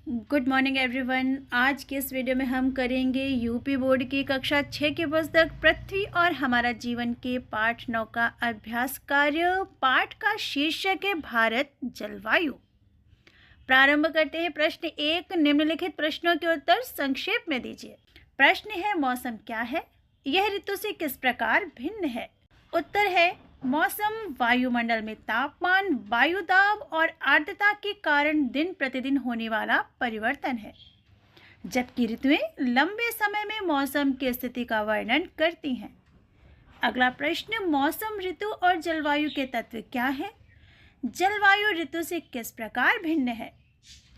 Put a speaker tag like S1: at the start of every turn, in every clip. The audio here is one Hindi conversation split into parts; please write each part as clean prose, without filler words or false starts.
S1: Good morning everyone. आज के इस वीडियो में हम करेंगे यूपी बोर्ड की कक्षा 6 की पुस्तक पृथ्वी और हमारा जीवन के पाठ 9 का अभ्यास कार्य। पाठ का शीर्षक है भारत जलवायु। प्रारंभ करते हैं। प्रश्न 1, निम्नलिखित प्रश्नों के उत्तर संक्षेप में दीजिए। प्रश्न है, मौसम क्या है? यह ऋतु से किस प्रकार भिन्न है? उत्तर है, मौसम वायुमंडल में तापमान, वायु दाब और आर्द्रता के कारण दिन प्रतिदिन होने वाला परिवर्तन है, जबकि ऋतुएं लंबे समय में मौसम की स्थिति का वर्णन करती हैं। अगला प्रश्न, मौसम, ऋतु और जलवायु के तत्व क्या हैं? जलवायु ऋतु से किस प्रकार भिन्न है?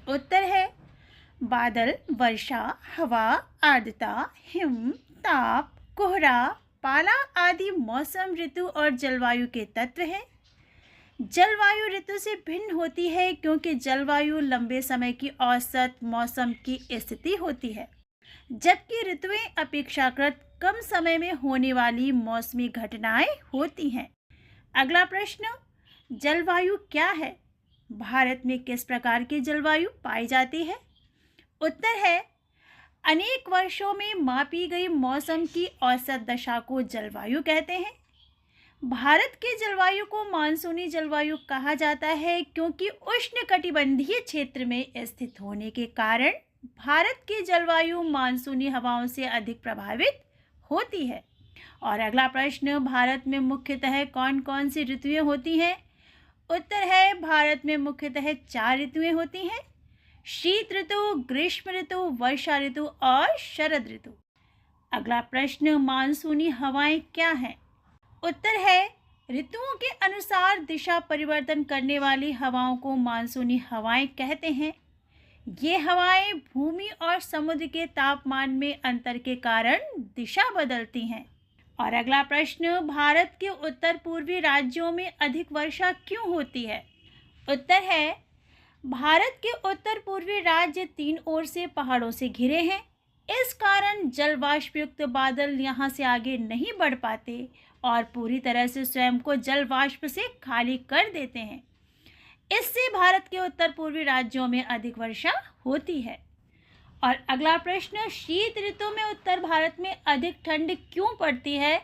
S1: उत्तर है, बादल, वर्षा, हवा, आर्द्रता, हिम, ताप, कोहरा, पाला आदि मौसम, ऋतु और जलवायु के तत्व हैं। जलवायु ऋतु से भिन्न होती है क्योंकि जलवायु लंबे समय की औसत मौसम की स्थिति होती है, जबकि ऋतुएं अपेक्षाकृत कम समय में होने वाली मौसमी घटनाएं होती हैं। अगला प्रश्न, जलवायु क्या है? भारत में किस प्रकार की जलवायु पाई जाती है? उत्तर है, अनेक वर्षों में मापी गई मौसम की औसत दशा को जलवायु कहते हैं। भारत के जलवायु को मानसूनी जलवायु कहा जाता है क्योंकि उष्णकटिबंधीय क्षेत्र में स्थित होने के कारण भारत की जलवायु मानसूनी हवाओं से अधिक प्रभावित होती है। और अगला प्रश्न, भारत में मुख्यतः कौन कौन सी ऋतुएं होती हैं? उत्तर है, भारत में मुख्यतः 4 ऋतुएं होती हैं: शीत ऋतु, ग्रीष्म ऋतु, वर्षा ऋतु और शरद ऋतु। अगला प्रश्न, मानसूनी हवाएं क्या हैं? उत्तर है, ऋतुओं के अनुसार दिशा परिवर्तन करने वाली हवाओं को मानसूनी हवाएं कहते हैं। ये हवाएं भूमि और समुद्र के तापमान में अंतर के कारण दिशा बदलती हैं। और अगला प्रश्न, भारत के उत्तर पूर्वी राज्यों में अधिक वर्षा क्यों होती है? उत्तर है, भारत के उत्तर पूर्वी राज्य 3 ओर से पहाड़ों से घिरे हैं। इस कारण जलवाष्पयुक्त बादल यहाँ से आगे नहीं बढ़ पाते और पूरी तरह से स्वयं को जलवाष्प से खाली कर देते हैं। इससे भारत के उत्तर पूर्वी राज्यों में अधिक वर्षा होती है। और अगला प्रश्न, शीत ऋतु में उत्तर भारत में अधिक ठंड क्यों पड़ती है?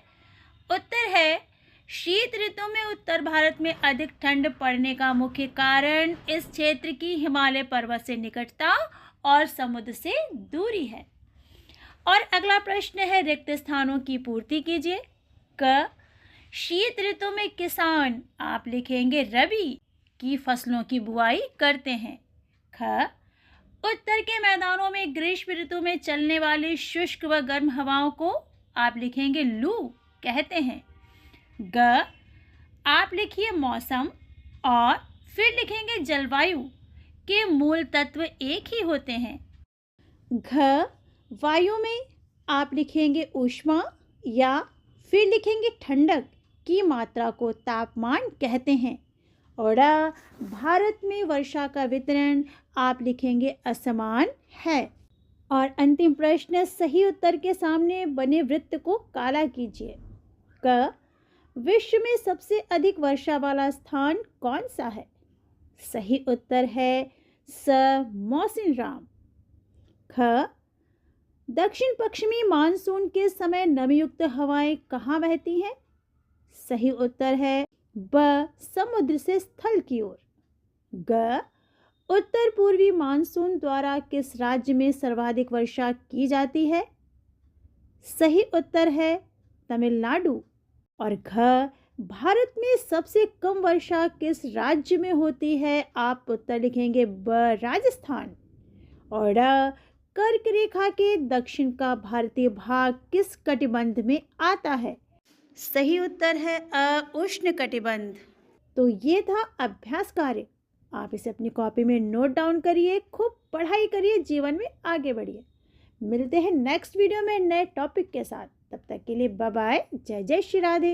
S1: उत्तर है, शीत ऋतु में उत्तर भारत में अधिक ठंड पड़ने का मुख्य कारण इस क्षेत्र की हिमालय पर्वत से निकटता और समुद्र से दूरी है। और अगला प्रश्न है, रिक्त स्थानों की पूर्ति कीजिए। क, शीत ऋतु में किसान, आप लिखेंगे रबी, की फसलों की बुआई करते हैं। ख, उत्तर के मैदानों में ग्रीष्म ऋतु में चलने वाली शुष्क व गर्म हवाओं को आप लिखेंगे लू कहते हैं। ग, आप लिखिए मौसम और फिर लिखेंगे जलवायु के मूल तत्व एक ही होते हैं। घ, वायु में आप लिखेंगे ऊष्मा या फिर लिखेंगे ठंडक की मात्रा को तापमान कहते हैं। और भारत में वर्षा का वितरण आप लिखेंगे असमान है। और अंतिम प्रश्न, सही उत्तर के सामने बने वृत्त को काला कीजिए। क, विश्व में सबसे अधिक वर्षा वाला स्थान कौन सा है? सही उत्तर है स, मौसिनराम। ख, दक्षिण पश्चिमी मानसून के समय नमीयुक्त हवाएं कहाँ बहती हैं? सही उत्तर है ब, समुद्र से स्थल की ओर। ग, उत्तर पूर्वी मानसून द्वारा किस राज्य में सर्वाधिक वर्षा की जाती है? सही उत्तर है तमिलनाडु। और घ, भारत में सबसे कम वर्षा किस राज्य में होती है? आप उत्तर लिखेंगे ब, राजस्थान। और कर्क रेखा के दक्षिण का भारतीय भाग किस कटिबंध में आता है? सही उत्तर है अ, उष्ण कटिबंध। तो ये था अभ्यास कार्य। आप इसे अपनी कॉपी में नोट डाउन करिए, खूब पढ़ाई करिए, जीवन में आगे बढ़िए। मिलते हैं नेक्स्ट वीडियो में नए टॉपिक के साथ। तब तक के लिए बाय बाय, जय जय श्री राधे।